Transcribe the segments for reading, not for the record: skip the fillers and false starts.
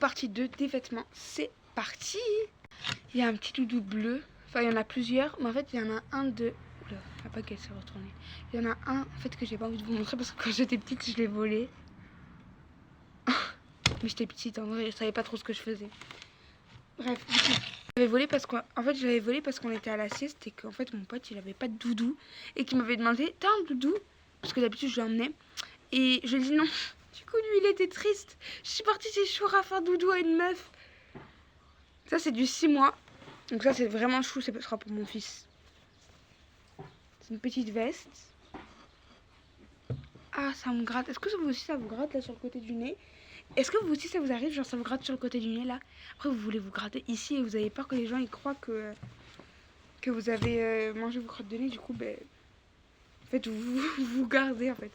partie 2 des vêtements, c'est parti. Il y a un petit doudou bleu. Enfin, il y en a plusieurs, mais en fait, il y en a un de... Oula, la baguette s'est retournée. Il y en a un, en fait, que j'ai pas envie de vous montrer parce que quand j'étais petite, je l'ai volé. Mais j'étais petite, en vrai, je savais pas trop ce que je faisais. Bref, j'avais volé parce qu'en fait, je l'avais volé parce qu'on était à la sieste et qu'en fait, mon pote, il avait pas de doudou et qu'il m'avait demandé, t'as un doudou? Parce que d'habitude, je l'emmenais. Et je lui ai dit non. Du coup, lui, il était triste. Je suis partie chez Choura faire doudou à une meuf. Ça, c'est du 6 mois. Donc ça, c'est vraiment chou, ce sera pour mon fils. C'est une petite veste. Ah, ça me gratte. Est-ce que vous aussi, ça vous gratte là sur le côté du nez? Est-ce que vous aussi, ça vous arrive, genre ça vous gratte sur le côté du nez là? Après, vous voulez vous gratter ici et vous avez peur que les gens ils croient que vous avez mangé vos crottes de nez. Du coup, ben, en fait, vous gardez en fait.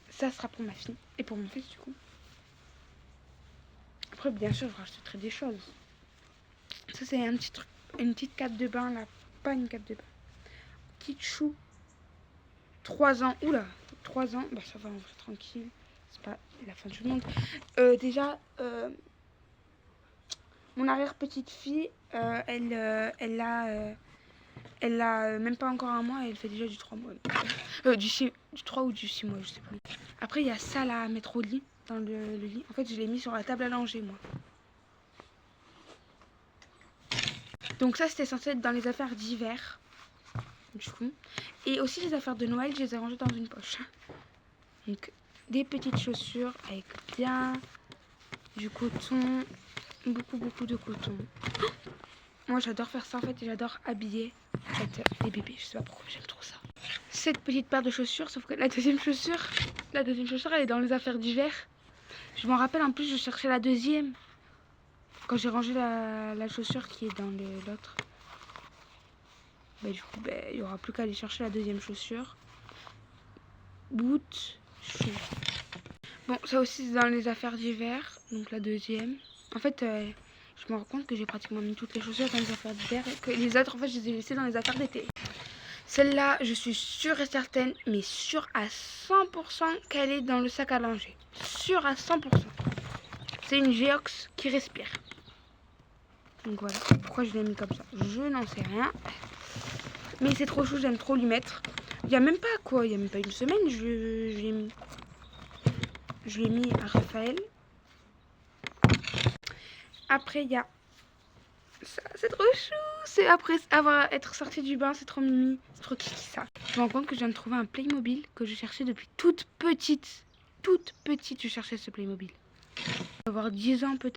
Ça sera pour ma fille et pour mon fils du coup. Après, bien sûr, je rachèterai des choses. Ça, c'est un petit truc, une petite cape de bain là. Pas une cape de bain. Petite chou. 3 ans. Oula, 3 ans. Bah, ça va, on va tranquille. C'est pas la fin du monde. Déjà, mon arrière-petite fille, elle a même pas encore 1 mois et elle fait déjà du 3 mois. Du 3 ou du 6 mois, je sais plus. Après, il y a ça là à mettre au lit, dans le lit. En fait, je l'ai mis sur la table à langer, moi. Donc ça, c'était censé être dans les affaires d'hiver. Du coup. Et aussi les affaires de Noël, je les ai rangées dans une poche. Donc, des petites chaussures avec bien du coton. Beaucoup de coton. Oh, moi, j'adore faire ça, en fait. Et j'adore habiller en fait, les bébés. Je sais pas pourquoi j'aime trop ça. Cette petite paire de chaussures, sauf que la deuxième chaussure, elle est dans les affaires d'hiver. Je m'en rappelle, en plus, je cherchais la deuxième. Quand j'ai rangé la chaussure qui est dans l'autre. Bah, du coup, bah, il n'y aura plus qu'à aller chercher la deuxième chaussure. Boot, chou. Bon, ça aussi, c'est dans les affaires d'hiver. Donc, la deuxième. En fait, je me rends compte que j'ai pratiquement mis toutes les chaussures dans les affaires d'hiver. Et que les autres, en fait, je les ai laissées dans les affaires d'été. Celle-là, je suis sûre et certaine, mais sûre à 100% qu'elle est dans le sac à langer. Sûre à 100%. C'est une Geox qui respire. Donc voilà. Pourquoi je l'ai mis comme ça? Je n'en sais rien. Mais c'est trop chou, j'aime trop lui mettre. Il n'y a même pas quoi, il n'y a même pas une semaine, je l'ai mis. Je l'ai mis à Raphaël. Après, il y a ça, c'est trop chou. C'est après être sorti du bain, c'est trop mimi. C'est trop kiki ça. Je me rends compte que je viens de trouver un Playmobil que je cherchais depuis toute petite. Toute petite, je cherchais ce Playmobil. Il va avoir 10 ans peut-être.